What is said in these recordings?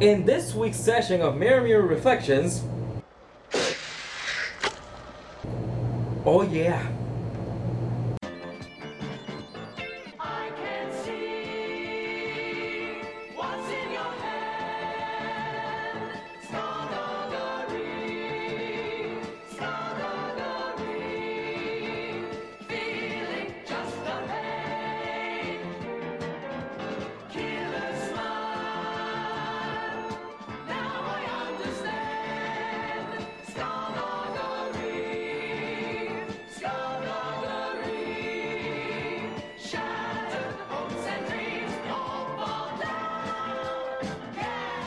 In this week's session of Mirror Reflections, oh yeah, I can see what's in your hand. Skullduggery, skullduggery, feeling just the pain. Killer smile, now I understand. Skullduggery, skullduggery, shattered hopes and dreams all fall down. Yeah!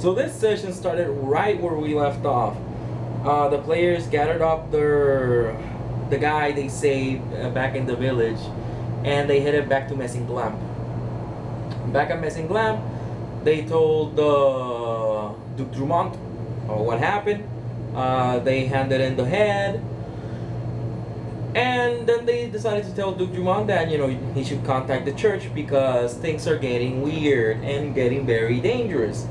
so this session started right where we left off. The players gathered up the guy they saved back in the village, and they headed back to Messinglamp. Back at Messinglamp, they told Duke Drummond what happened. They handed in the head, and then they decided to tell Duke Drummond that he should contact the church because things are getting weird and getting very dangerous.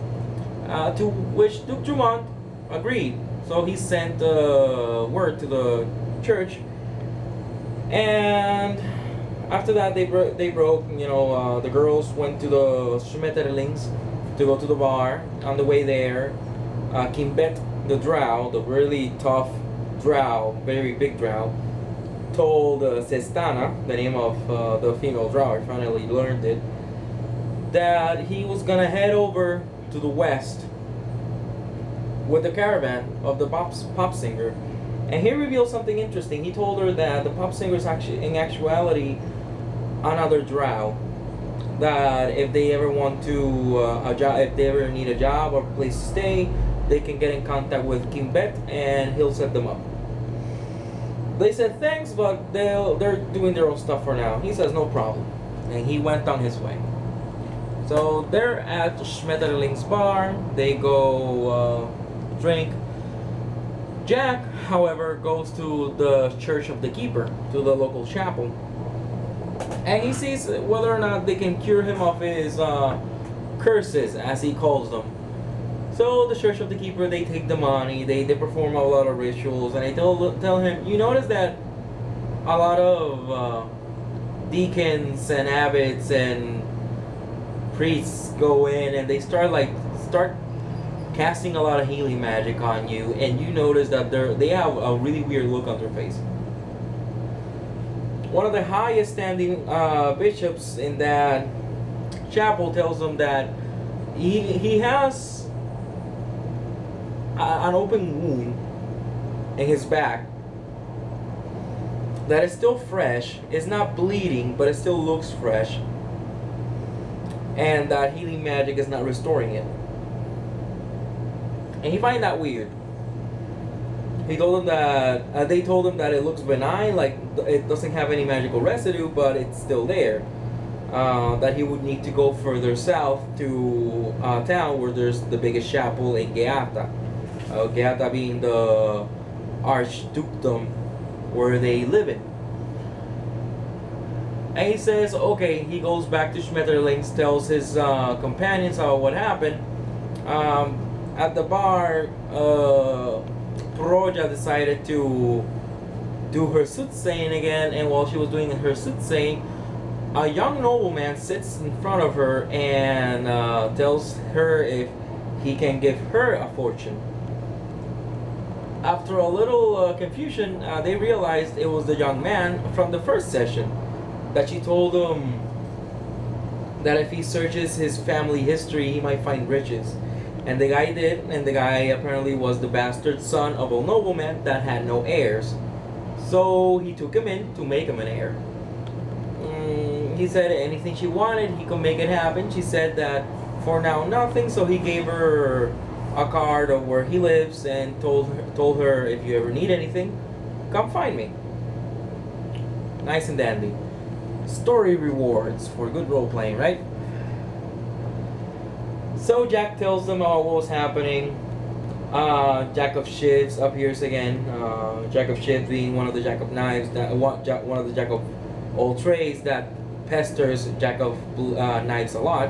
To which Duke Drummond agreed. So he sent word to the church, and after that they broke. The girls went to the Schmetterlings to go to the bar. On the way there, Kimbet, the Drow, the really tough Drow, very big Drow, told Sestana, the name of the female Drow, I finally learned it, that he was gonna head over to the west with the caravan of the pop singer. And he revealed something interesting. He told her that the pop singer is actually, in actuality, another Drow. That if they ever want to if they ever need a job or place to stay, they can get in contact with Kimbet and he'll set them up. They said thanks, but they're doing their own stuff for now. He says no problem, and he went on his way. So they're at Schmetterling's bar. They go drink. Jack, however, goes to the Church of the Keeper, to the local chapel, and he sees whether or not they can cure him of his curses, as he calls them. So the Church of the Keeper, they take the money, they perform a lot of rituals, and they tell him, you notice that a lot of deacons and abbots and priests go in and they start casting a lot of healing magic on you, and you notice that they have a really weird look on their face. One of the highest standing bishops in that chapel tells them that he has an open wound in his back that is still fresh. It's not bleeding, but it still looks fresh, and that healing magic is not restoring it. And he finds that weird. He told him that they told him that it looks benign, like it doesn't have any magical residue, but it's still there. That he would need to go further south to town where there's the biggest chapel in Geata. Geata being the archdukedom where they live in. And he says, okay, he goes back to Schmetterlings, tells his companions what happened. At the bar, Proja decided to do her soothsaying again, and while she was doing her soothsaying, a young nobleman sits in front of her and tells her if he can give her a fortune. After a little confusion, they realized it was the young man from the first session, that she told him that if he searches his family history, he might find riches. And the guy did, and the guy apparently was the bastard son of a nobleman that had no heirs. So he took him in to make him an heir. He said anything she wanted, he could make it happen. She said that for now nothing, so he gave her a card of where he lives and told her if you ever need anything, come find me. Nice and dandy. Story rewards for good role playing, right? So Jack tells them what was happening. Jack of Shivs appears again. Jack of Shivs being one of the Jack of Knives, one of the Jack of all trades that pesters Jack of Knives a lot.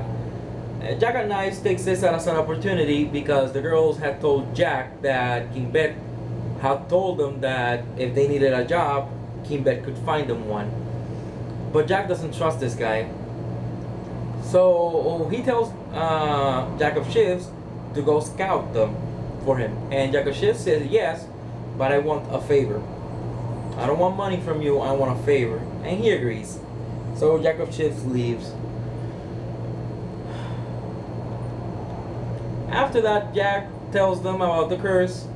Jack and Knives takes this as an opportunity because the girls had told Jack that King Bet had told them that if they needed a job, King Bet could find them one. But Jack doesn't trust this guy. So he tells Jack of Shifts to go scout them for him. And Jack of Shifts says, yes, but I want a favor. I don't want money from you, I want a favor. And he agrees. So Jack of Shifts leaves. After that, Jack tells them about the curse,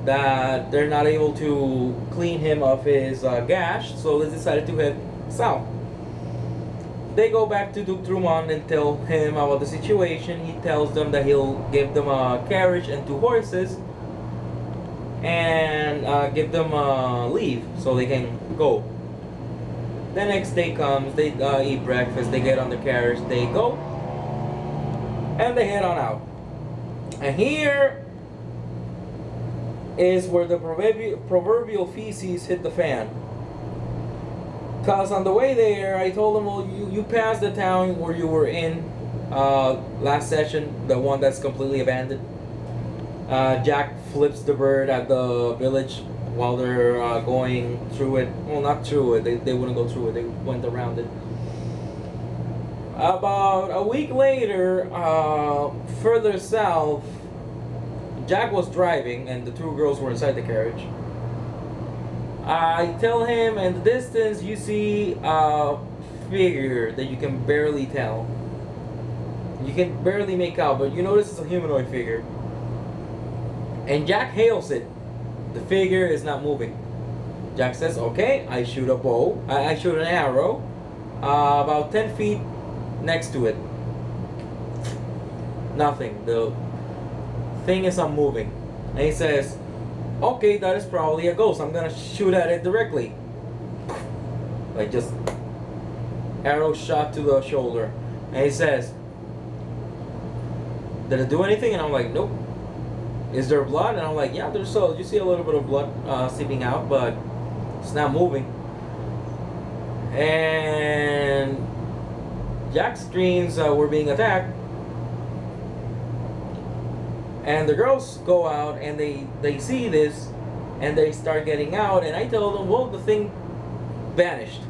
that they're not able to clean him of his gash, so they decided to head south. They go back to Duke Drummond and tell him about the situation. He tells them that he'll give them a carriage and 2 horses and give them leave so they can go. The next day comes, they eat breakfast, they get on the carriage, they go, and they head on out. And here is where the proverbial feces hit the fan. Because on the way there, I told them, well, you passed the town where you were in last session, the one that's completely abandoned. Jack flips the bird at the village while they're going through it. Well, not through it, they wouldn't go through it, they went around it. About a week later, further south, Jack was driving and the 2 girls were inside the carriage. I tell him, in the distance you see a figure that you can barely tell. You can barely make out, but you notice it's a humanoid figure. And Jack hails it. The figure is not moving. Jack says, okay, I shoot a bow. I shoot an arrow about 10 feet next to it. Nothing. The thing is unmoving. And he says, okay, that is probably a ghost. I'm gonna shoot at it directly. Like just arrow shot to the shoulder. And he says, did it do anything? And I'm like, nope. Is there blood? And I'm like, yeah, there's you see a little bit of blood seeping out, but it's not moving. And Jack screams, we're being attacked. And the girls go out and they see this and they start getting out, and I tell them, well, the thing vanished.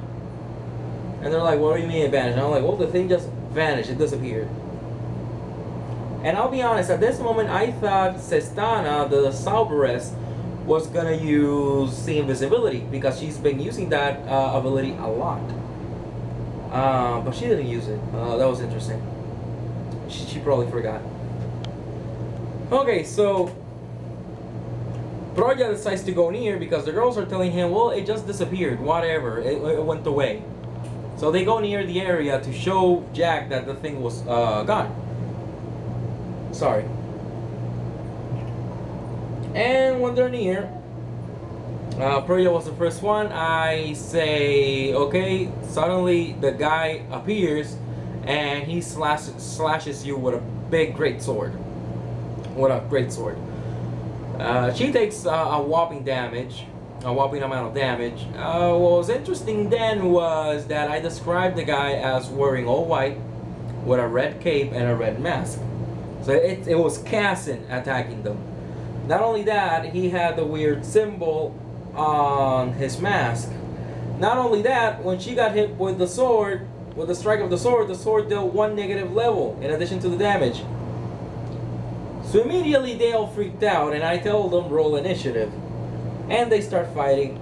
And they're like, what do you mean it vanished? And I'm like, well, the thing just vanished, it disappeared. And I'll be honest, at this moment I thought Sestana, the Sauberess, was gonna use see invisibility because she's been using that ability a lot. But she didn't use it. That was interesting. She probably forgot. Okay, so Proya decides to go near because the girls are telling him, well, it just disappeared, whatever, it went away. So they go near the area to show Jack that the thing was gone. Sorry. And when they're near, Proya was the first one. I say, okay, suddenly the guy appears and he slashes you with a big great sword. What a great sword. She takes a whopping amount of damage. What was interesting then was that I described the guy as wearing all white with a red cape and a red mask. So it was Cassin attacking them. Not only that, he had the weird symbol on his mask. Not only that, when she got hit with the sword, with the strike of the sword dealt 1 negative level in addition to the damage. So immediately they all freaked out and I tell them roll initiative. And they start fighting.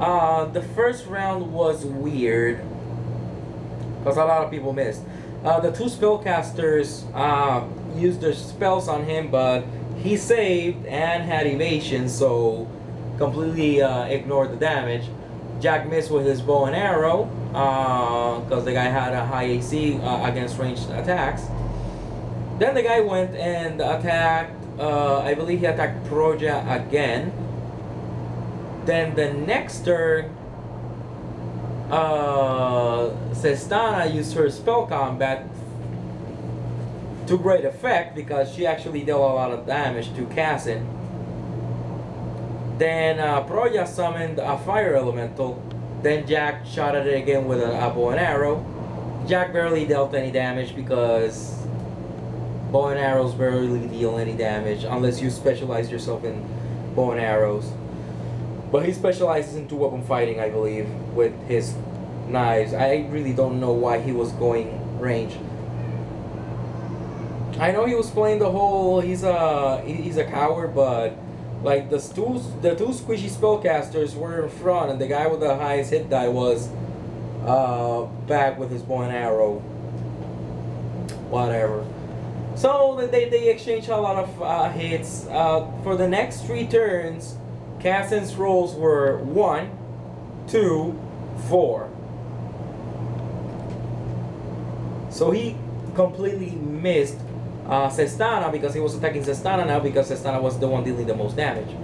The first round was weird because a lot of people missed. The 2 spellcasters used their spells on him, but he saved and had evasion, so completely ignored the damage. Jack missed with his bow and arrow because the guy had a high AC against ranged attacks. Then the guy went and attacked, I believe he attacked Proja again. Then the next turn, Sestana used her spell combat to great effect because she actually dealt a lot of damage to Cassin. Then Proya summoned a fire elemental. Then Jack shot at it again with a bow and arrow. Jack barely dealt any damage because bow and arrows barely deal any damage unless you specialize yourself in bow and arrows. But he specializes in two-weapon fighting, I believe, with his knives. I really don't know why he was going range. I know he was playing the whole he's a coward, but like the two squishy spellcasters were in front, and the guy with the highest hit die was back with his bow and arrow. Whatever. So they exchange a lot of hits. For the next 3 turns, Cassin's rolls were 1, 2, 4. So he completely missed Sestana because he was attacking Sestana now because Sestana was the one dealing the most damage.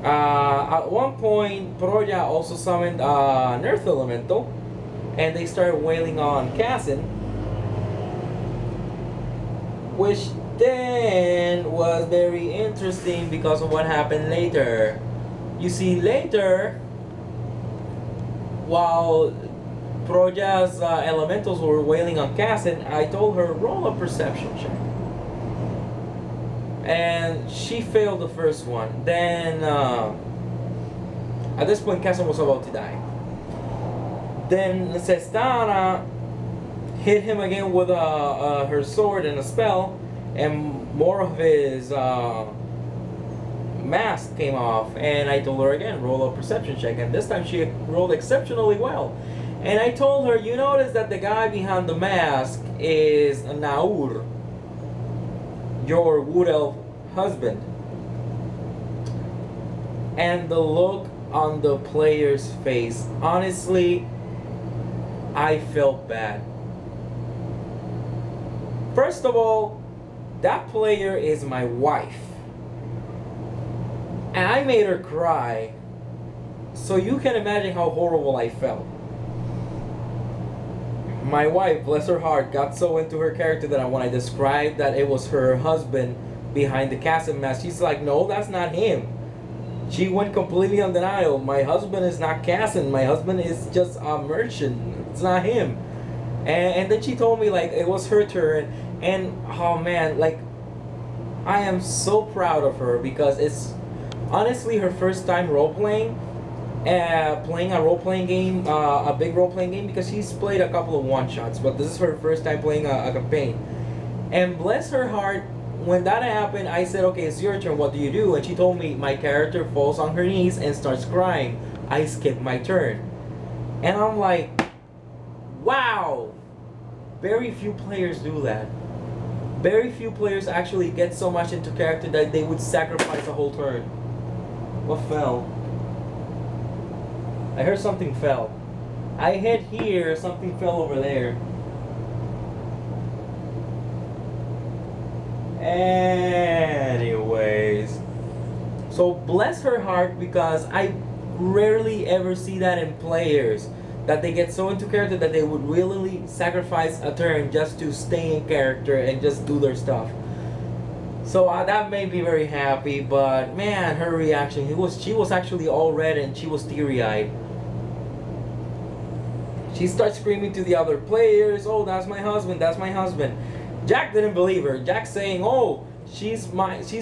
At one point, Proja also summoned Nerf Elemental, and they started wailing on Cassin, which then was very interesting because of what happened later. You see, later, while Proja's elementals were wailing on Cassin, I told her, roll a perception check. And she failed the first one. Then, at this point, Cassin was about to die. Then Sestana hit him again with her sword and a spell, and more of his mask came off. And I told her again, roll a perception check. And this time she rolled exceptionally well. And I told her, you notice that the guy behind the mask is Naur, your wood elf husband. And the look on the player's face, honestly, I felt bad. First of all, that player is my wife. And I made her cry. So you can imagine how horrible I felt. My wife, bless her heart, got so into her character that when I described that it was her husband behind the Cassin mask, she's like, no, that's not him. She went completely on denial. My husband is not Cassin. My husband is just a merchant. It's not him. And then she told me like it was her turn. And oh man, like I am so proud of her because it's honestly her first time role-playing. Playing a role-playing game, a big role-playing game, because she's played a couple of one-shots, but this is her first time playing a campaign. And bless her heart, when that happened, I said, okay, it's your turn, what do you do? And she told me my character falls on her knees and starts crying. I skipped my turn. And I'm like, wow! Very few players do that. Very few players actually get so much into character that they would sacrifice a whole turn. What fell? I heard something fell. I hit here, something fell over there. Anyways. So bless her heart because I rarely ever see that in players. That they get so into character that they would willingly sacrifice a turn just to stay in character and just do their stuff. So that made me very happy, but man, her reaction, she was actually all red and she was teary-eyed. She starts screaming to the other players, oh, that's my husband, that's my husband. Jack didn't believe her. Jack's saying, oh, she's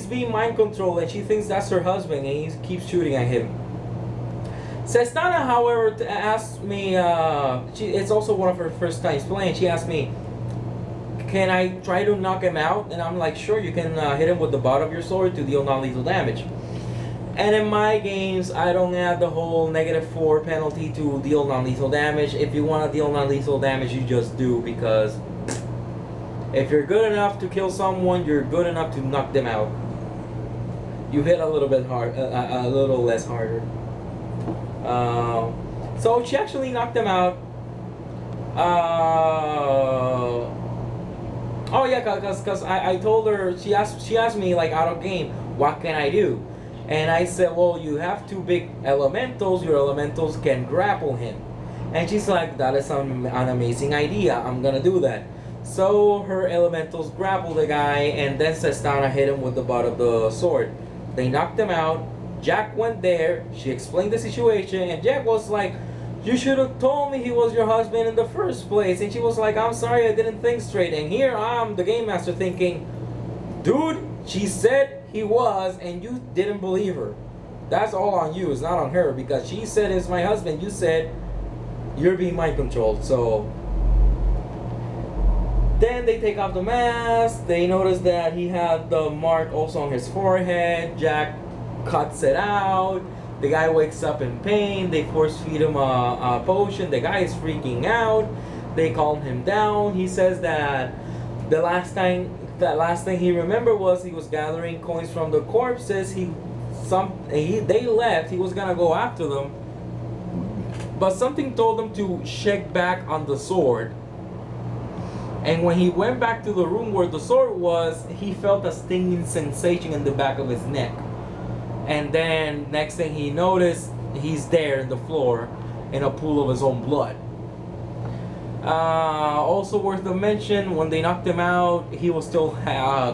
being mind controlled and she thinks that's her husband, and he keeps shooting at him. Sestana, however, asked me, it's also one of her first times playing, she asked me, can I try to knock him out? And I'm like, sure, you can hit him with the butt of your sword to deal non-lethal damage. And in my games, I don't have the whole -4 penalty to deal non-lethal damage. If you want to deal non-lethal damage, you just do, because if you're good enough to kill someone, you're good enough to knock them out. You hit a little bit hard, a little less harder. So she actually knocked him out. Oh yeah, cause I told her, she asked me like out of game, what can I do? And I said, well, you have 2 big elementals, your elementals can grapple him. And she's like, that is an amazing idea, I'm gonna do that. So her elementals grappled the guy, and then Sestana hit him with the butt of the sword. They knocked him out. Jack went there, she explained the situation, and Jack was like, you should have told me he was your husband in the first place. And she was like, I'm sorry, I didn't think straight. And here I'm, the game master, thinking, Dude, she said he was, and you didn't believe her. That's all on you. It's not on her, because she said it's my husband. You said you're being mind controlled. So then they take off the mask. They notice that he had the mark also on his forehead. Jack cuts it out. The guy wakes up in pain. They force feed him a potion. The guy is freaking out. They calm him down. He says that the last thing he remembered was he was gathering coins from the corpses. They left. He was gonna go after them, but something told him to check back on the sword. And when he went back to the room where the sword was, he felt a stinging sensation in the back of his neck. And then next thing he noticed, he's there in the floor in a pool of his own blood. Also worth the mention, when they knocked him out, he was still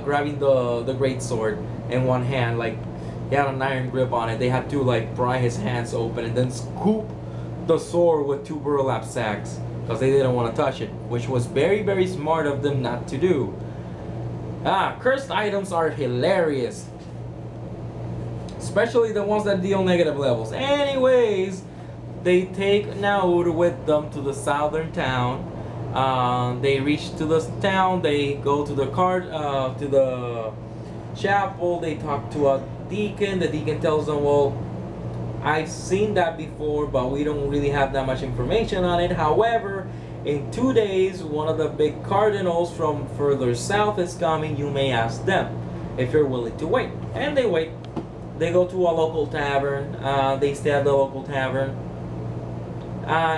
grabbing the great sword in one hand, like he had an iron grip on it. They had to like pry his hands open and then scoop the sword with 2 burlap sacks because they didn't want to touch it, which was very, very smart of them not to do. Cursed items are hilarious, especially the ones that deal negative levels. Anyways, they take Naud with them to the southern town. They reach to the town. They go to the to the chapel. They talk to a deacon. The deacon tells them, "Well, I've seen that before, but we don't really have that much information on it. However, in 2 days, one of the big cardinals from further south is coming. You may ask them if you're willing to wait." And they wait. They go to a local tavern. They stay at the local tavern.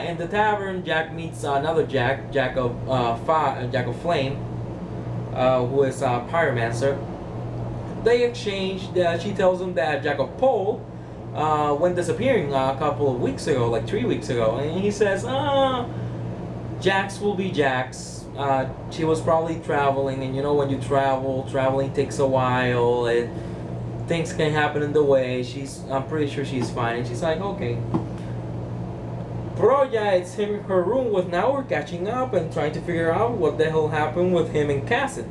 In the tavern, Jack meets another Jack of Flame, who is a pyromancer. They exchange. She tells him that Jack of Pole went disappearing a couple of weeks ago, like 3 weeks ago, and he says, Jax will be Jax. She was probably traveling, and you know when you traveling takes a while, and things can happen in the way. I'm pretty sure she's fine, and she's like, okay. Bro, yeah, it's him in her room with Naur catching up and trying to figure out what the hell happened with him and Cassin.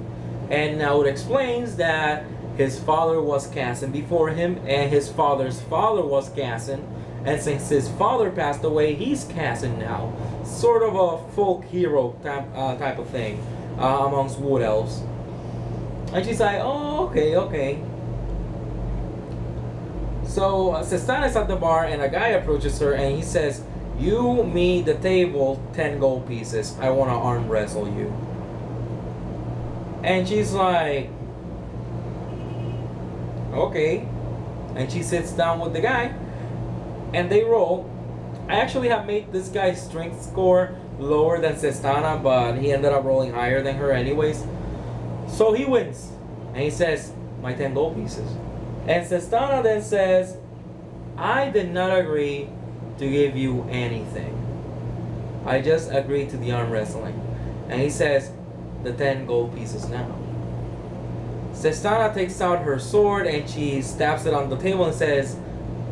And Naur explains that his father was Cassin before him, and his father's father was Cassin. And since his father passed away, he's Cassin now. Sort of a folk hero type of thing amongst wood elves. And she's like, oh, okay. So Sestana's at the bar, and a guy approaches her, and he says, "You, me, the table, 10 gold pieces. I want to arm wrestle you." And she's like, okay. And she sits down with the guy, and they roll. I actually have made this guy's strength score lower than Sestana, but he ended up rolling higher than her anyways. So he wins, and he says, "My 10 gold pieces." And Sestana then says, "I did not agree to give you anything. I just agreed to the arm wrestling." And he says, "The 10 gold pieces now." Sestana takes out her sword and she stabs it on the table and says,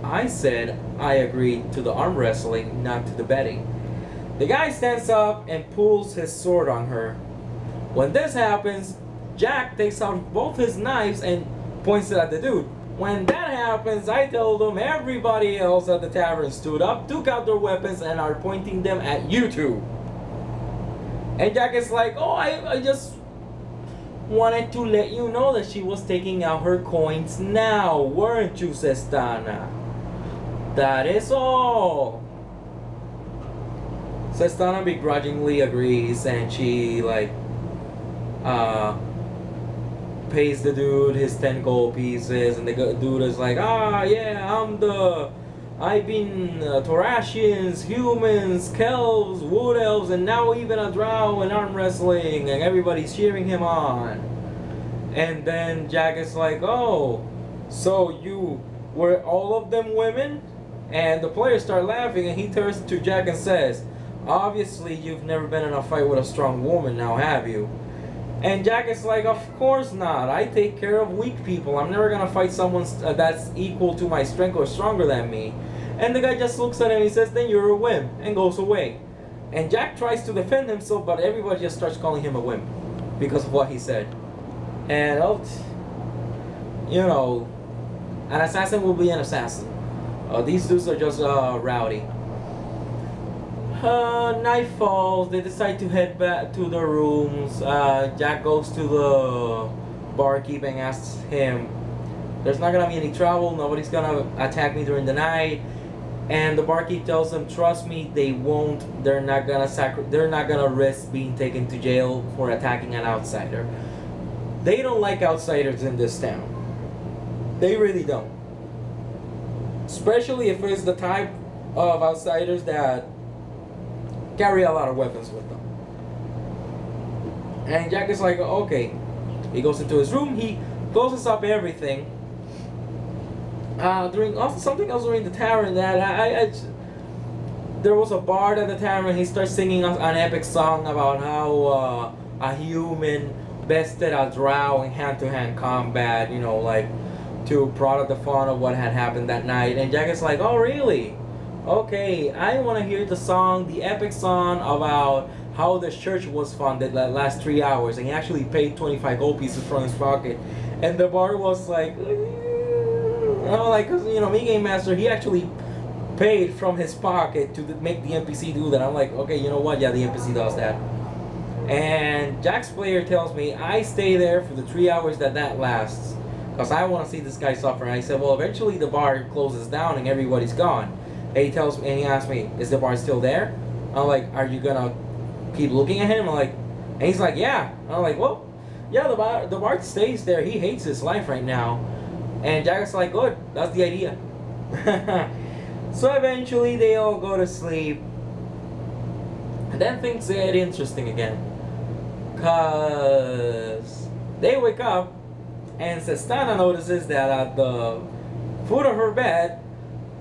"I said I agreed to the arm wrestling, not to the betting." The guy stands up and pulls his sword on her. When this happens, Jack takes out both his knives and points it at the dude. When that happens, I told them everybody else at the tavern stood up, took out their weapons, and are pointing them at you two. And Jack is like, "Oh, I just wanted to let you know that she was taking out her coins now, weren't you, Sestana? That is all." Sestana begrudgingly agrees, and she pays the dude his 10 gold pieces, and the dude is like, yeah, I've been Taurasians, humans, Kells, wood elves, and now even a drow in arm wrestling, and everybody's cheering him on. And then Jack is like, "Oh, so you were all of them women?" And the players start laughing, and he turns to Jack and says, "Obviously you've never been in a fight with a strong woman, now have you?" And Jack is like, "Of course not. I take care of weak people. I'm never gonna fight someone that's equal to my strength or stronger than me." And the guy just looks at him and he says, "Then you're a wimp," and goes away. And Jack tries to defend himself, but everybody just starts calling him a wimp because of what he said. And you know, an assassin will be an assassin. These dudes are just rowdy. Night falls. They decide to head back to their rooms. Jack goes to the barkeep and asks him, "There's not gonna be any trouble. Nobody's gonna attack me during the night." And the barkeep tells him, "Trust me, they won't. They're not gonna risk being taken to jail for attacking an outsider. They don't like outsiders in this town. They really don't. Especially if it's the type of outsiders that carry a lot of weapons with them." And Jack is like, okay. He goes into his room. He closes up everything. During also something else during the tavern that there was a bard at the tavern. He starts singing an epic song about how a human bested a drow in hand-to-hand combat, you know, like to prod the fun of what had happened that night. And Jack is like, oh really? Okay, I want to hear the song, the epic song about how the church was funded that last 3 hours. And he actually paid 25 gold pieces from his pocket. And the bard was like, oh, like, cause you know, me game master, he actually paid from his pocket to make the NPC do that. I'm like, okay, you know what? Yeah, the NPC does that. And Jack's player tells me I stay there for the 3 hours that lasts, cause I want to see this guy suffer. And I said, well, eventually the bar closes down and everybody's gone. And he tells me, and he asks me, is the bar still there? I'm like, are you gonna keep looking at him? I'm like, and he's like, yeah. I'm like, well, yeah, the bar stays there. He hates his life right now. And Jack's like, good, that's the idea. So eventually they all go to sleep. And then things get interesting again. Cause they wake up and Sestana notices that at the foot of her bed,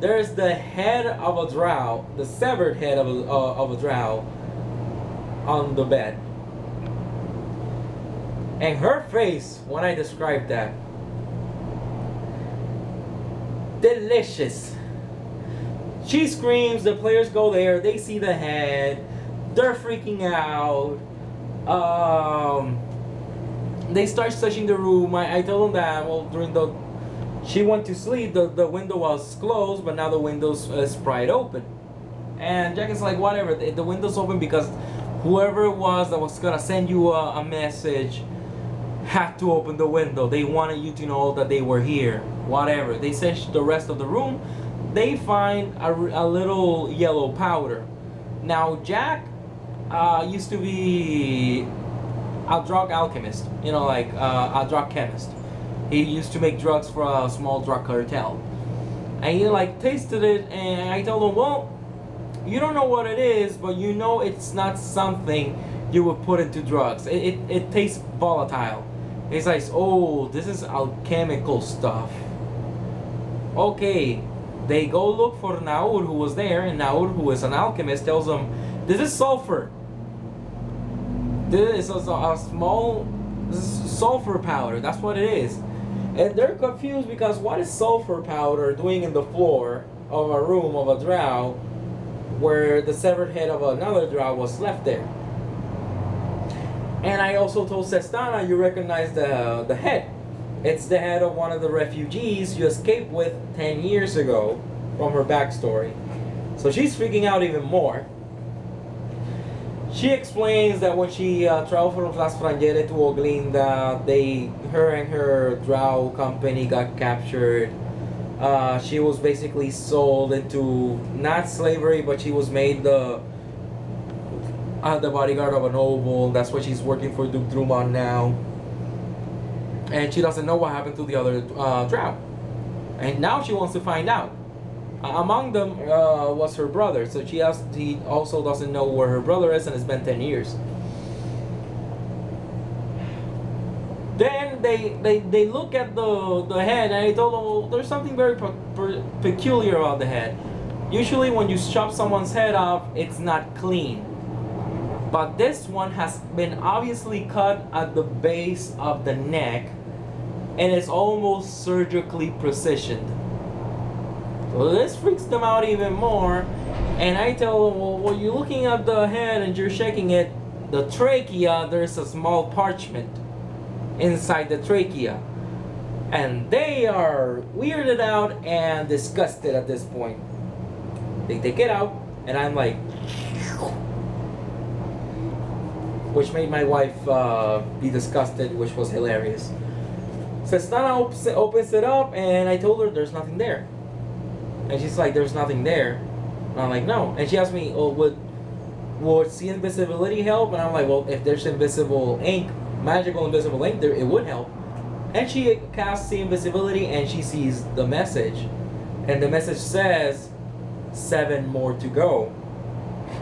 there's the head of a drow, the severed head of a drow on the bed. And her face, when I described that, delicious. She screams, the players go there, they see the head, they're freaking out. They start searching the room. I told them that, well, she went to sleep, the window was closed, but now the window's pried open. And Jack is like, whatever, the window's open because whoever it was that was gonna send you a message had to open the window. They wanted you to know that they were here. Whatever. They search the rest of the room. They find a little yellow powder. Now Jack used to be a drug alchemist, you know, like a drug chemist. He used to make drugs for a small drug cartel. And he like tasted it, and I told him, well, you don't know what it is, but you know it's not something you would put into drugs. It tastes volatile. He's like, oh, this is alchemical stuff. Okay, they go look for Naur, who was there, and Naur, who is an alchemist, tells them, this is sulfur. This is a small sulfur powder. That's what it is. And they're confused because what is sulfur powder doing in the floor of a room of a drow where the severed head of another drow was left there? And I also told Sestana, you recognize the head. It's the head of one of the refugees you escaped with 10 years ago from her backstory. So she's freaking out even more. She explains that when she traveled from Las Frangere to Oglinda, her and her drow company got captured. She was basically sold into, not slavery, but she was made the bodyguard of a noble. That's what she's working for Duke Drummond now. And she doesn't know what happened to the other drow. And now she wants to find out. Among them was her brother, so he also doesn't know where her brother is, and it's been 10 years. Then they look at the head, and I told them, well, there's something very peculiar about the head. Usually when you chop someone's head off, it's not clean. But this one has been obviously cut at the base of the neck, and it's almost surgically precisioned. So this freaks them out even more. And I tell them, well, when you're looking at the head and you're shaking it, the trachea, there's a small parchment. inside the trachea. And they are weirded out and disgusted at this point. They take it out, and I'm like, which made my wife be disgusted, which was hilarious. So Stana opens it up, and I told her there's nothing there. And she's like, there's nothing there. And I'm like, no. And she asked me, oh, would see invisibility help? And I'm like, well, if there's invisible ink, magical invisible ink, there, it would help. And she casts the invisibility, and she sees the message. And the message says, 7 more to go.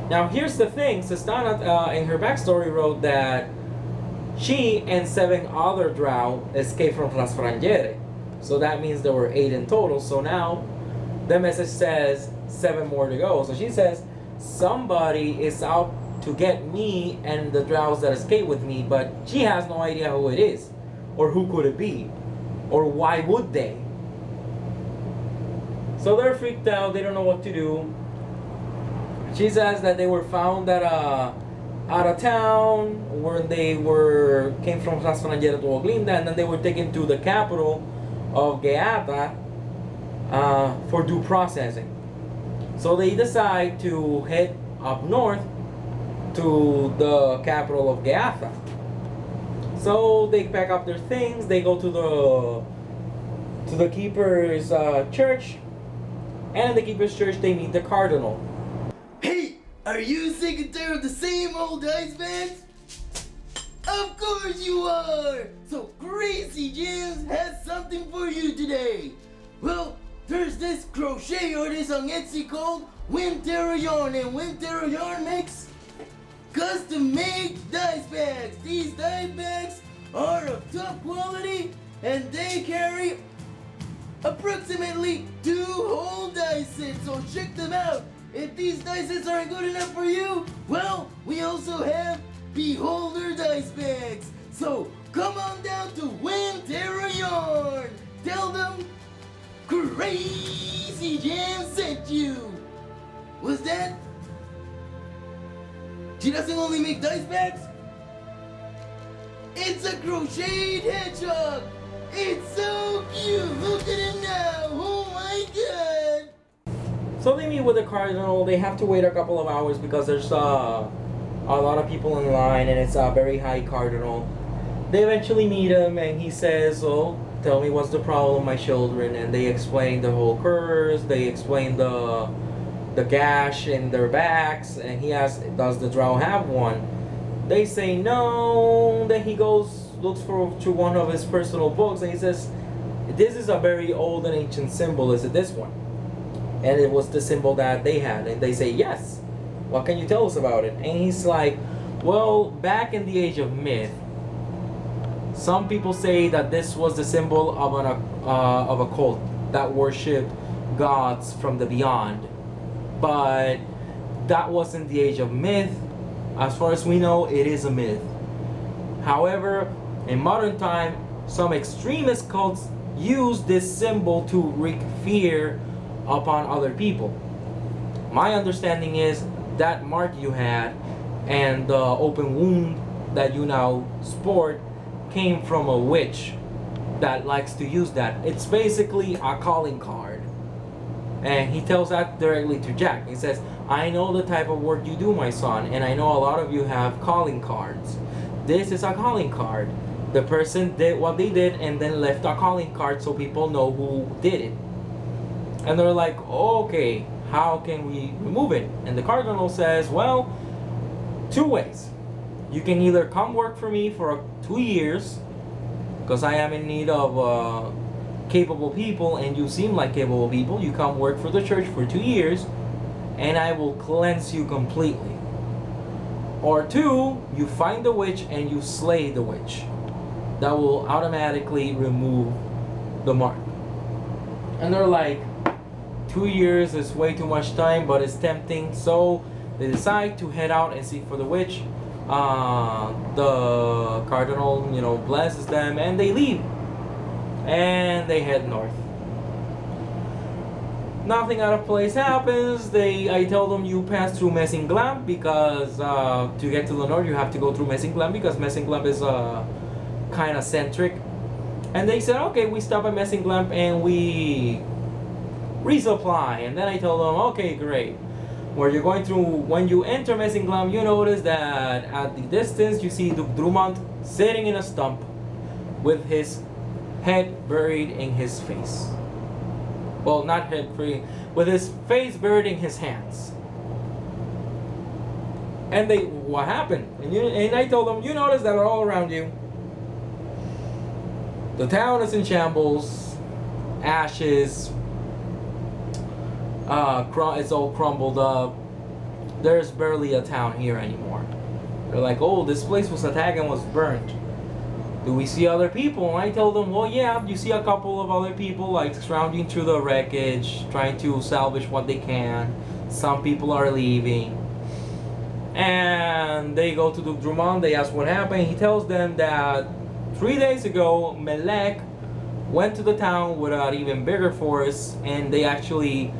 Now here's the thing, Sistana in her backstory wrote that she and 7 other Drow escaped from Las Frangere. So that means there were 8 in total. So now the message says 7 more to go. So she says somebody is out to get me and the Drows that escaped with me, but she has no idea who it is, or who could it be, or why would they. So they're freaked out, they don't know what to do. She says that they were found at out of town where they came from Las Frangere to Oglinda, and then they were taken to the capital of Geata for due processing. So they decide to head up north to the capital of Geata. So they pack up their things, they go to the keeper's church, and in the keeper's church they meet the cardinal. Hey, are you sick and tired of the same old ice bags? Of course you are! So Crazy Jams has something for you today. Well, there's this crochet artist on Etsy called Wintero Yarn, and Wintero Yarn makes custom made dice bags. These dice bags are of top quality, and they carry approximately 2 whole dice sets, so check them out. If these dice sets aren't good enough for you, well, we also have beholder dice bags. So come on down to Wintero Yarn. Tell them Crazy Jam sent you. What's that? She doesn't only make dice bags? It's a crocheted hedgehog! It's so cute! Look at it now! Oh my god! So they meet with the cardinal. They have to wait a couple of hours because there's a lot of people in line, and it's a very high cardinal. They eventually meet him, and he says, oh, tell me what's the problem, my children. And they explain the whole curse. They explain the gash in their backs, and he asks, does the Drow have one? They say no. Then he looks through one of his personal books, and he says, this is a very old and ancient symbol. Is it this one? And it was the symbol that they had. And they say, yes. What can you tell us about it? And he's like, well, back in the age of myth, some people say that this was the symbol of a cult that worshipped gods from the beyond. But that wasn't the age of myth. As far as we know, it is a myth. However, in modern time, some extremist cults use this symbol to wreak fear upon other people. My understanding is that mark you had and the open wound that you now sport came from a witch that likes to use that. It's basically a calling card. And he tells that directly to Jack. He says, I know the type of work you do, my son, and I know a lot of you have calling cards. This is a calling card. The person did what they did and then left a calling card so people know who did it. And they're like, okay, how can we remove it? And the cardinal says, well, 2 ways. You can either come work for me for 2 years, because I am in need of capable people, and you seem like capable people. You come work for the church for 2 years, and I will cleanse you completely. Or 2, you find the witch and you slay the witch. That will automatically remove the mark. And they're like, 2 years is way too much time, but it's tempting. So they decide to head out and seek for the witch. The cardinal, blesses them, and they leave. And they head north. Nothing out of place happens. I tell them you pass through Messinglamp because to get to the north you have to go through Messinglamp, because Messinglamp is kind of centric. And they said, okay, we stop at Messing Glamp and we resupply. And then I told them, okay, great. Where you're going through, when you enter Messing Glamp, you notice that at the distance you see Duke Drummond sitting in a stump with his head buried in his face. Well, not head buried, with his face buried in his hands. And they, what happened? And I told them, you notice that all around you, the town is in shambles, ashes, it's all crumbled up. There's barely a town here anymore. They're like, oh, this place was attacked and was burnt. Do we see other people? And I told them, well, yeah, you see a couple of other people like scrounging through the wreckage, trying to salvage what they can. Some people are leaving. And they go to Duke Drummond, they ask what happened. He tells them that 3 days ago, Melek went to the town with an even bigger force, and they actually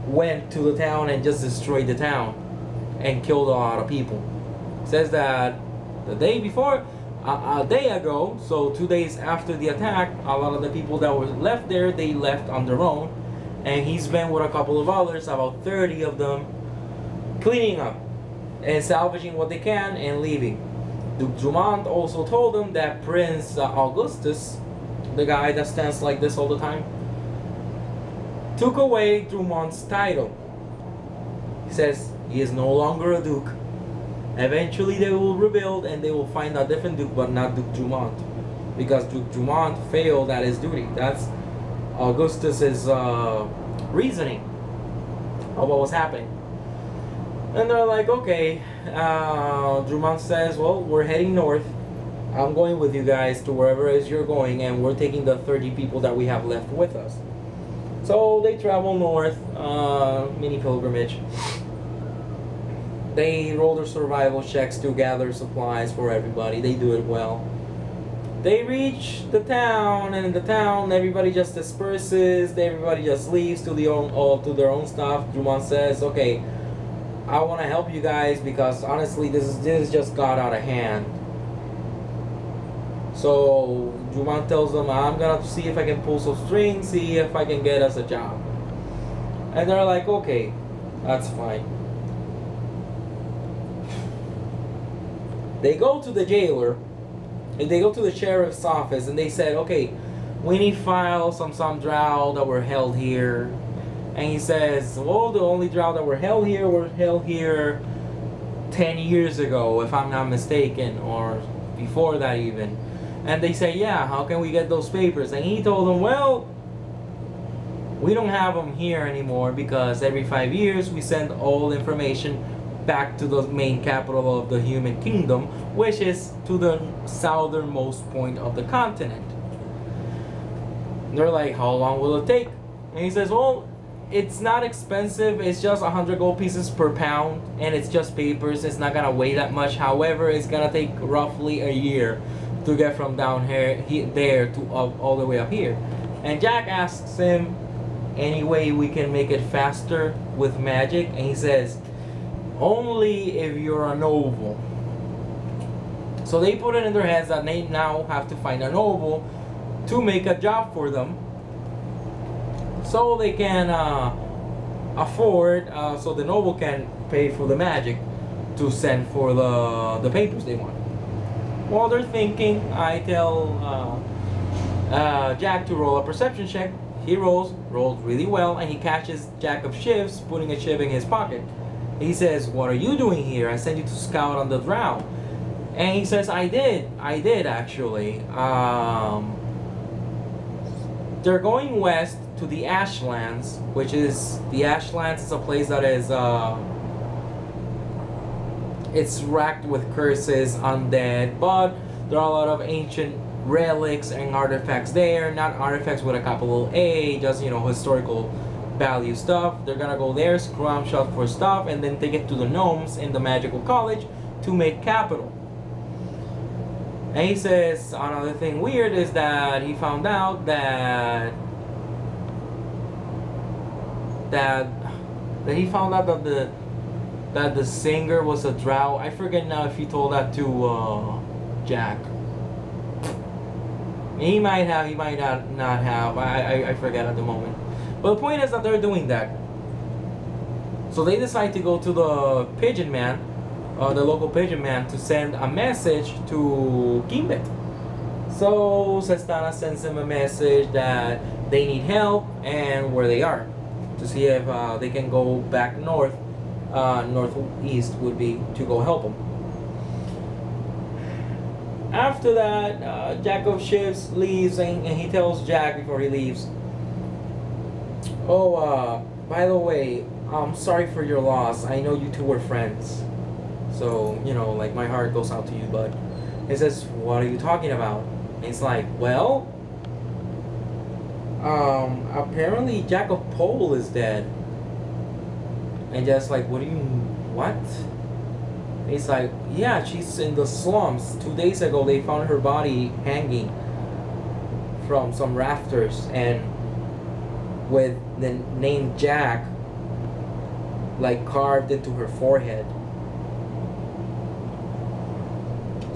went to the town and just destroyed the town and killed a lot of people. Says that the day before, a day ago, so 2 days after the attack, a lot of the people that were left there, they left on their own, and he's been with a couple of others, about 30 of them, cleaning up and salvaging what they can and leaving. Duke Drummond also told them that Prince Augustus, the guy that stands like this all the time, took away Drummond's title. He says he is no longer a duke. Eventually they will rebuild and they will find a different duke, but not Duke Drummond, because Duke Drummond failed at his duty. That's Augustus's reasoning of what was happening. And they're like, okay, Drummond says, well, we're heading north. I'm going with you guys to wherever it is you're going, and we're taking the 30 people that we have left with us. So they travel north, mini pilgrimage. They roll their survival checks to gather supplies for everybody. They do it well. They reach the town, and in the town, everybody just disperses. Everybody just leaves to their own stuff. Drummond says, okay, I want to help you guys because honestly, this just got out of hand. So Drummond tells them, I'm gonna see if I can pull some strings, see if I can get us a job. And they're like, okay, that's fine. They go to the jailer, and they go to the sheriff's office, and they said, okay, we need files on some drow that were held here. And he says, well, the only drow that were held here 10 years ago, if I'm not mistaken, or before that even. And they say, yeah, how can we get those papers? And he told them, well, we don't have them here anymore because every 5 years we send all information back to the main capital of the human kingdom, which is to the southernmost point of the continent. And they're like, how long will it take? And he says, well, it's not expensive, it's just 100 gold pieces per pound, and it's just papers, it's not gonna weigh that much. However, it's gonna take roughly a year to get from down there to all the way up here. And Jack asks him, any way we can make it faster with magic? And he says, only if you're a noble. So they put it in their heads that they now have to find a noble to make a job for them, so they can afford, so the noble can pay for the magic to send for the papers they want. While they're thinking, I tell Jack to roll a perception check. He rolls really well, and he catches Jack of Shivs putting a shiv in his pocket. He says, what are you doing here? I sent you to scout on the Drow. And he says, I did actually. They're going west to the Ashlands, which is, the Ashlands is a place that is, it's racked with curses, undead, but there are a lot of ancient relics and artifacts there. Not artifacts with a capital A, just, you know, historical value stuff. They're gonna go there, scrounge up for stuff, and then take it to the gnomes in the magical college to make capital. And he says another thing weird is that he found out that he found out that the singer was a drow. I forget now if he told that to Jack. He might have, he might not have. I forget at the moment. But the point is that they're doing that. So they decide to go to the pigeon man, the local pigeon man, to send a message to Kimbet. So Sestana sends him a message that they need help and where they are, to see if they can go back north. Northeast would be to go help them. After that, Jack of Ships leaves, and he tells Jack before he leaves, "Oh, by the way, I'm sorry for your loss. I know you two were friends. So, you know, like, my heart goes out to you, bud." He says, "What are you talking about?" And he's like, "Well, apparently Jack of Pole is dead." And Jack's like, what? He's like, "Yeah, she's in the slums. 2 days ago, they found her body hanging from some rafters, and with the name Jack, like, carved into her forehead."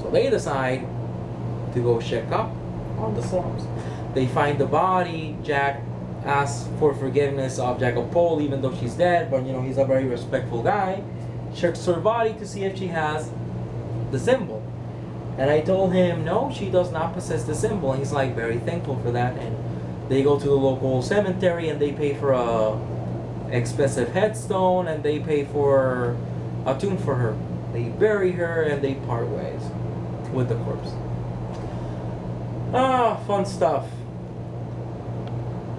So they decide to go check up on the slums. They find the body. Jack asks for forgiveness of Jack of Pole, even though she's dead, but, you know, he's a very respectful guy. Checks her body to see if she has the symbol. And I told him, no, she does not possess the symbol. And he's like, very thankful for that. And they go to the local cemetery and they pay for a expensive headstone, and they pay for a tomb for her. They bury her and they part ways with the corpse. Fun stuff.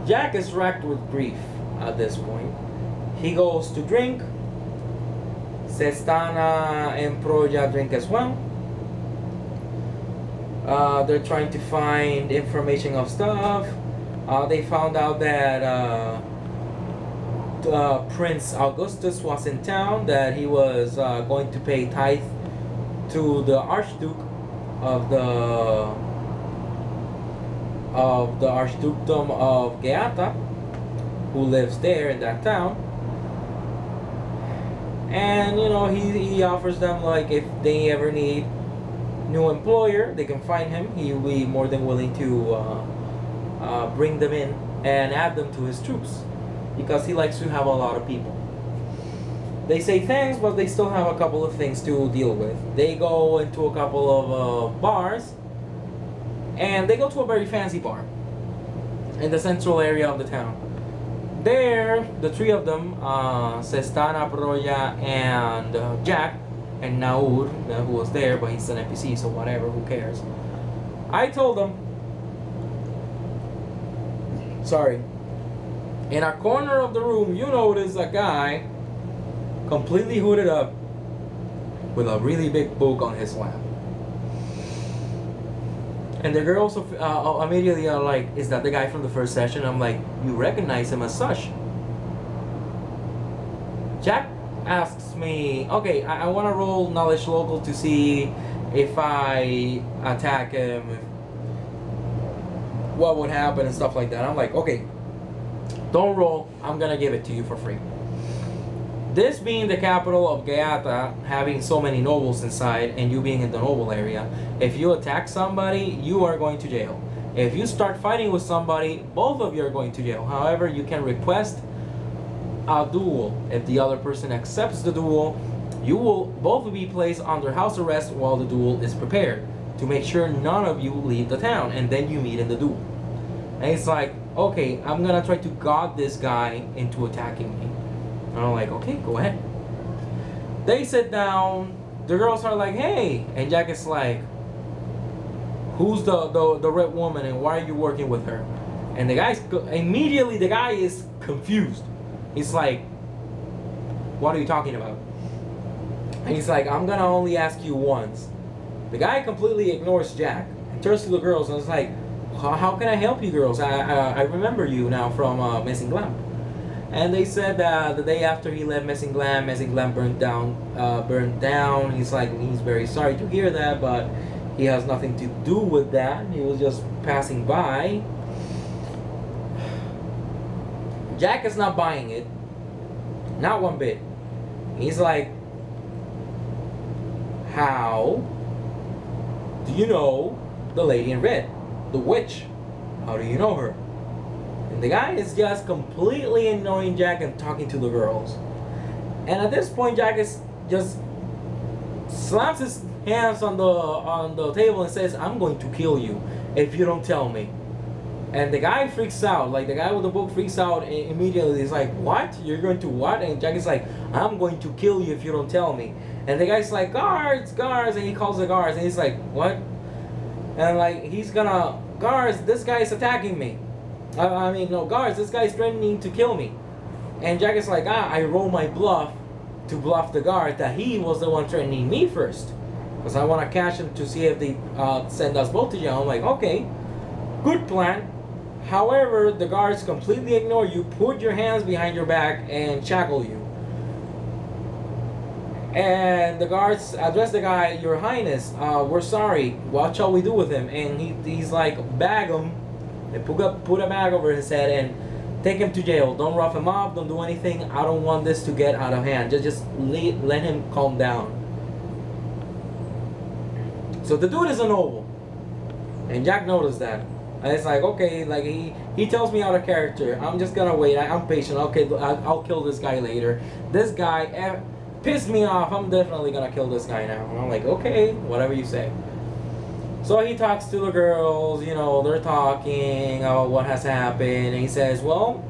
Jack is racked with grief at this point. He goes to drink. Sestana and Proja drink as well. They're trying to find information of stuff. They found out that Prince Augustus was in town, that he was going to pay tithe to the Archduke of the Archdukedom of Gaeta, who lives there in that town. And, you know, he offers them, like, if they ever need new employer, they can find him. He will be more than willing to bring them in and add them to his troops, because he likes to have a lot of people. They say thanks, but they still have a couple of things to deal with. They go into a couple of bars, and they go to a very fancy bar in the central area of the town. There, the three of them, Sestana, Proya, and Jack, and Naur, who was there, but he's an NPC, so whatever, who cares. I told them, sorry, in a corner of the room, you notice a guy completely hooded up with a really big book on his lap. And the girls immediately are like, "Is that the guy from the first session?" I'm like, "You recognize him as such." Jack asks me, "Okay, I want to roll knowledge local to see if I attack him, what would happen and stuff like that." I'm like, "Okay, don't roll. I'm gonna give it to you for free." This being the capital of Gaeta, having so many nobles inside, and you being in the noble area, if you attack somebody, you are going to jail. If you start fighting with somebody, both of you are going to jail. However, you can request a duel. If the other person accepts the duel, you will both be placed under house arrest while the duel is prepared, to make sure none of you leave the town, and then you meet in the duel. And it's like, okay, I'm gonna try to guard this guy into attacking me. And I'm like, okay, go ahead. They sit down. The girls are like, "Hey," and Jack is like, "Who's the red woman, and why are you working with her?" And the guy's immediately, the guy is confused. He's like, "What are you talking about?" And he's like, "I'm gonna only ask you once." The guy completely ignores Jack and turns to the girls and is like, "How can I help you girls? I remember you now from Missing Glam." And they said that the day after he left Missing Glam burned down. He's like, he's very sorry to hear that, but he has nothing to do with that. He was just passing by. Jack is not buying it, not one bit. He's like, "How do you know the lady in red?" the witch. How do you know her? And the guy is just completely ignoring Jack and talking to the girls. And at this point, Jack is just slaps his hands on the table and says, "I'm going to kill you if you don't tell me." And the guy freaks out. Like, the guy with the book freaks out immediately. He's like, "What? You're going to what?" And Jack is like, "I'm going to kill you if you don't tell me." And the guy's like, "Guards, guards," and he calls the guards, and he's like, "What?" And like, he's gonna, "Guards, this guy is attacking me. I mean, no, guards, this guy is threatening to kill me." And Jack is like, I roll my bluff to bluff the guard that he was the one threatening me first, because I want to catch him to see if they send us both to jail. I'm like, okay, good plan. However, the guards completely ignore you, put your hands behind your back, and shackle you. And the guards address the guy, "Your Highness, we're sorry. What shall we do with him?" And he's like, "Bag him." They put a bag over his head and take him to jail. Don't rough him up. Don't do anything. I don't want this to get out of hand. Just let him calm down. So the dude is a noble, and Jack noticed that. And it's like, okay, like he tells me out of character. I'm just gonna wait. I'm patient. Okay, I'll kill this guy later. This guy pissed me off. I'm definitely gonna kill this guy now. And I'm like, okay, whatever you say. So he talks to the girls, you know, they're talking about what has happened, and he says, "Well,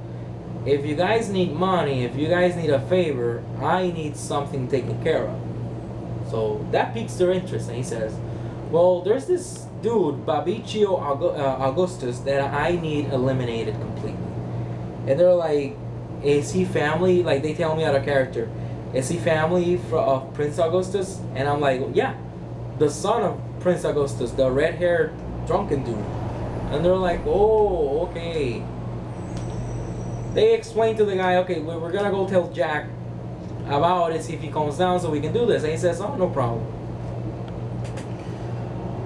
if you guys need money, if you guys need a favor, I need something taken care of." So that piques their interest, and he says, "Well, there's this dude, Babicio Augustus, that I need eliminated completely." And they're like, "Is he family?" Like, they tell me out of character, "Is he family of Prince Augustus?" And I'm like, "Yeah, the son of Prince Augustus, the red-haired drunken dude." And they're like, "Oh, okay." They explain to the guy, "Okay, we're gonna go tell Jack about it, see if he comes down so we can do this." And he says, "Oh, no problem."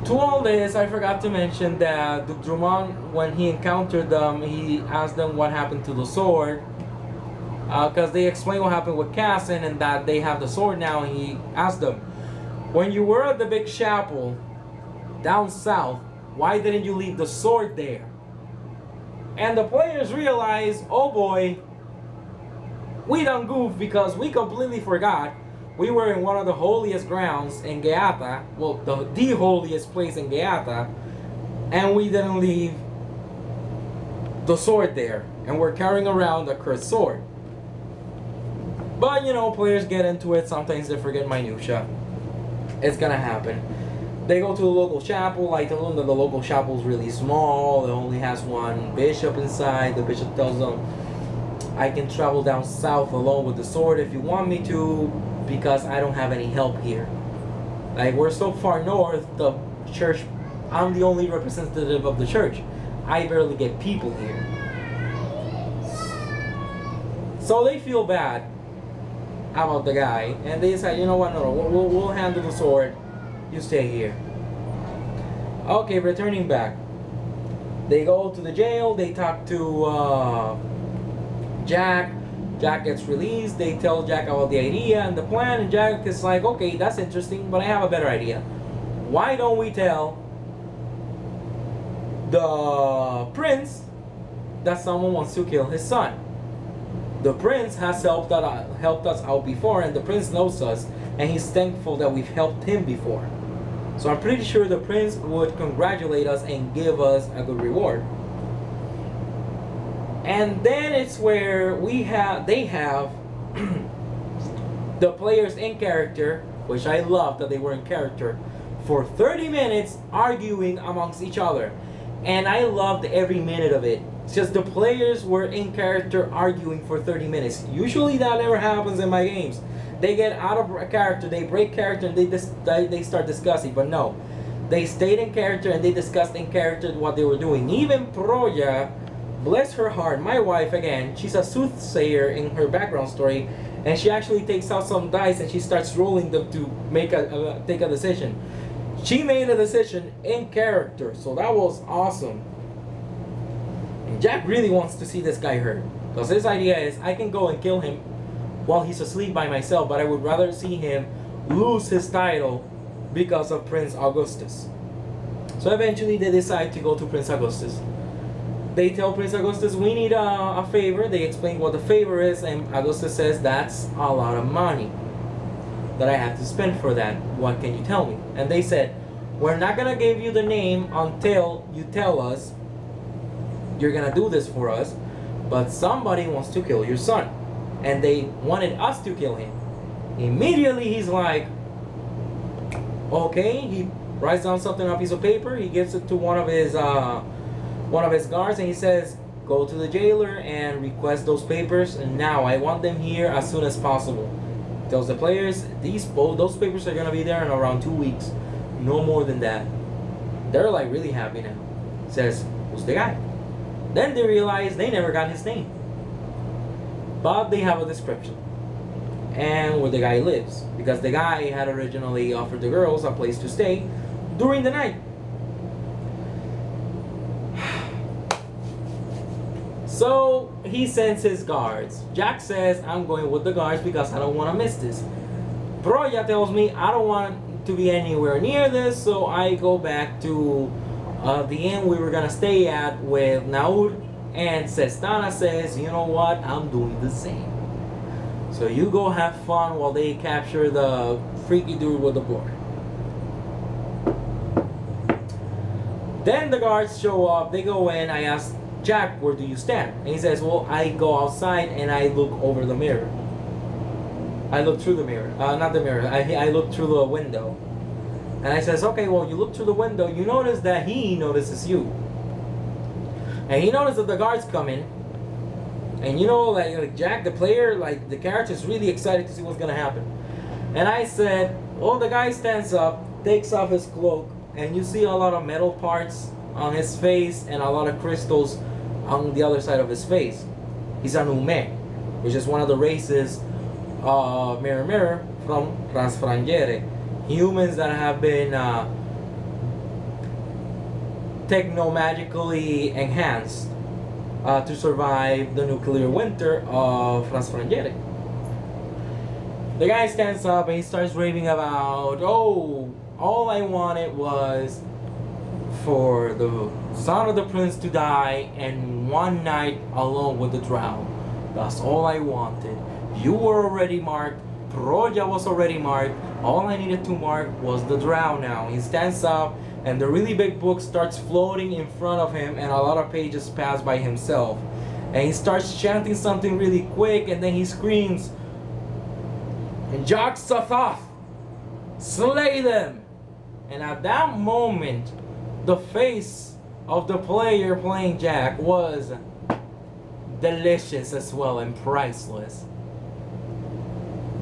To all this, I forgot to mention that the Drummond, when he encountered them, he asked them what happened to the sword, because they explained what happened with Cassin and that they have the sword now. And he asked them, "When you were at the big chapel down south, why didn't you leave the sword there?" And the players realize, oh boy, we done goofed, because we completely forgot we were in one of the holiest grounds in Gaeta, well, the holiest place in Gaeta, and we didn't leave the sword there, and we're carrying around a cursed sword. But, you know, players get into it, sometimes they forget minutia. It's gonna happen. They go to the local chapel. I tell them that the local chapel is really small. It only has one bishop inside. The bishop tells them, "I can travel down south alone with the sword if you want me to, because I don't have any help here. Like, we're so far north, the church, I'm the only representative of the church. I barely get people here." So they feel bad about the guy, and they say, "You know what, no, we'll handle the sword, you stay here." Okay, returning back, they go to the jail. They talk to Jack. Jack gets released. They tell Jack about the idea and the plan, and Jack is like, "Okay, that's interesting, but I have a better idea. Why don't we tell the prince that someone wants to kill his son? The prince has helped us out before, and the prince knows us, and he's thankful that we've helped him before. So I'm pretty sure the prince would congratulate us and give us a good reward." And then it's where they have the players in character, which I love that they were in character, for 30 minutes arguing amongst each other. And I loved every minute of it. It's just the players were in character arguing for 30 minutes. Usually that never happens in my games. They get out of character, they break character, and they start discussing. But no, they stayed in character and they discussed in character what they were doing. Even Proya, bless her heart, my wife again, she's a soothsayer in her background story, and she actually takes out some dice and she starts rolling them to take a decision. She made a decision in character, so that was awesome. And Jack really wants to see this guy hurt, because his idea is, I can go and kill him while he's asleep by myself, but I would rather see him lose his title because of Prince Augustus. So eventually they decide to go to Prince Augustus. They tell Prince Augustus, we need a favor. They explain what the favor is, and Augustus says, that's a lot of money that I have to spend for that. What can you tell me? And they said, we're not gonna give you the name until you tell us you're gonna do this for us, but somebody wants to kill your son, and they wanted us to kill him. Immediately he's like, okay. He writes down something on a piece of paper. He gives it to one of his guards, and he says, go to the jailer and request those papers, and now I want them here as soon as possible. Tells the players, those papers are gonna be there in around 2 weeks, no more than that. They're like really happy now. Says, who's the guy? Then they realize they never got his name, but they have a description and where the guy lives, because the guy had originally offered the girls a place to stay during the night. So he sends his guards. Jack says, I'm going with the guards because I don't want to miss this. Broya tells me I don't want to be anywhere near this, so I go back to the inn we were going to stay at with Naur, and Sestana says, you know what, I'm doing the same. So you go have fun while they capture the freaky dude with the book. Then the guards show up, they go in, I ask Jack, where do you stand? And he says, well, I go outside and I look over the mirror. I look through the mirror. Not the mirror. I look through the window. And I says, okay, well, you look through the window. You notice that he notices you. And he notices that the guards come in. And you know, like Jack, the player, like the character is really excited to see what's going to happen. And I said, well, the guy stands up, takes off his cloak, and you see a lot of metal parts on his face and a lot of crystals on the other side of his face. He's an Ume, which is one of the races, mirror mirror, from Transfrangere. Humans that have been techno-magically enhanced to survive the nuclear winter of Transfrangere. The guy stands up and he starts raving about, oh, all I wanted was for the son of the prince to die and one night alone with the Drow. That's all I wanted. You were already marked. Proja was already marked. All I needed to mark was the Drow now. He stands up and the really big book starts floating in front of him and a lot of pages pass by himself. And he starts chanting something really quick and then he screams, Yog-Sothoth, slay them! And at that moment, the face of the player playing Jack was delicious as well and priceless.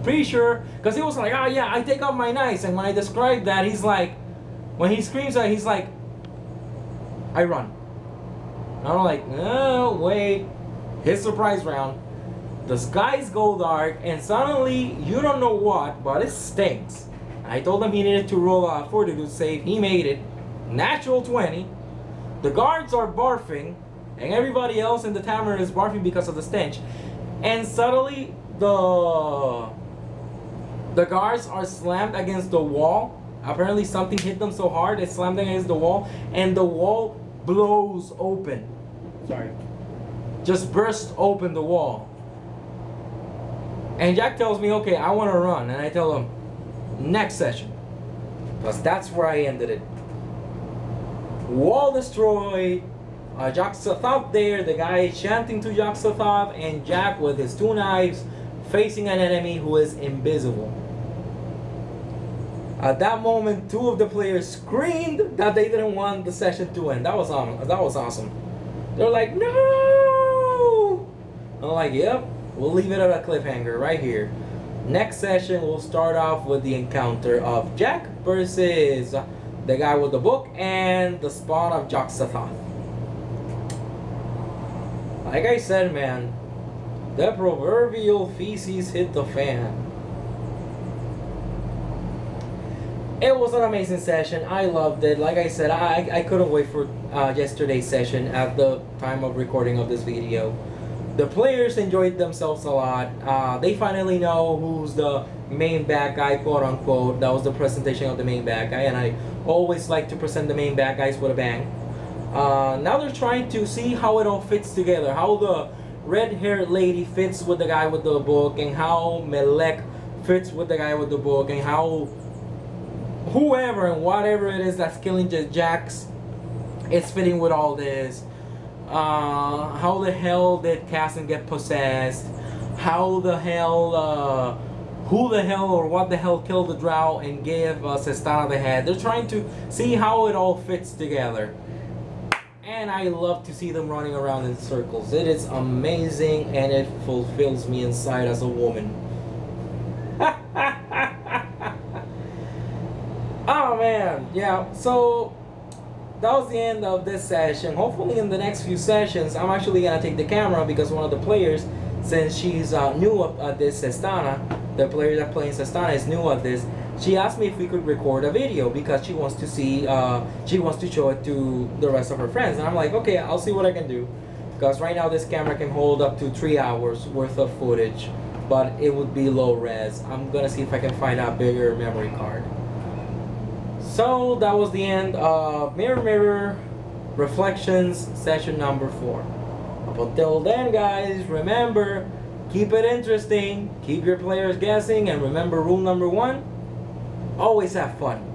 Pretty sure, because he was like, oh yeah, I take out my knives, and when I described that, he's like, when he screams that, he's like, I run. And I'm like, oh wait, his surprise round. The skies go dark, and suddenly, you don't know what, but it stinks. I told him he needed to roll a fortitude save. He made it. Natural 20. The guards are barfing, and everybody else in the tavern is barfing because of the stench. And suddenly, the guards are slammed against the wall. Apparently something hit them so hard, it slammed them against the wall, and the wall blows open. Sorry. Just burst open the wall. And Jack tells me, okay, I want to run. And I tell him, next session. Because that's where I ended it. Wall destroyed. Yog-Sothoth there, the guy chanting to Yog-Sothoth, and Jack with his two knives facing an enemy who is invisible. At that moment, two of the players screamed that they didn't want the session to end. That was awesome. They're like, no! I'm like, yep, we'll leave it at a cliffhanger right here. Next session, we'll start off with the encounter of Jack versus the guy with the book and the spawn of Yog-Sothoth. Like I said, man, the proverbial feces hit the fan. It was an amazing session. I loved it. Like I said, I couldn't wait for yesterday's session at the time of recording of this video. The players enjoyed themselves a lot. They finally know who's the main bad guy, quote unquote. That was the presentation of the main bad guy, and I always like to present the main bad guys with a bang. Now they're trying to see how it all fits together, how the red-haired lady fits with the guy with the book, and how Melek fits with the guy with the book, and how whoever and whatever it is that's killing Jax is fitting with all this. How the hell did Cassim get possessed? How the hell, who the hell or what the hell killed the Drow and gave Sestana the head? They're trying to see how it all fits together. And I love to see them running around in circles. It is amazing, and it fulfills me inside as a woman. Oh man, yeah, so that was the end of this session. Hopefully in the next few sessions, I'm actually gonna take the camera, because one of the players, since she's new at this Sestana, the player that plays Sestana is new at this, she asked me if we could record a video because she wants to see, she wants to show it to the rest of her friends. And I'm like, okay, I'll see what I can do. Because right now this camera can hold up to 3 hours worth of footage, but it would be low res. I'm gonna see if I can find a bigger memory card. So that was the end of Mirror Mirror Reflections session number 4. Up until then, guys, remember, keep it interesting, keep your players guessing, and remember rule number 1, always have fun.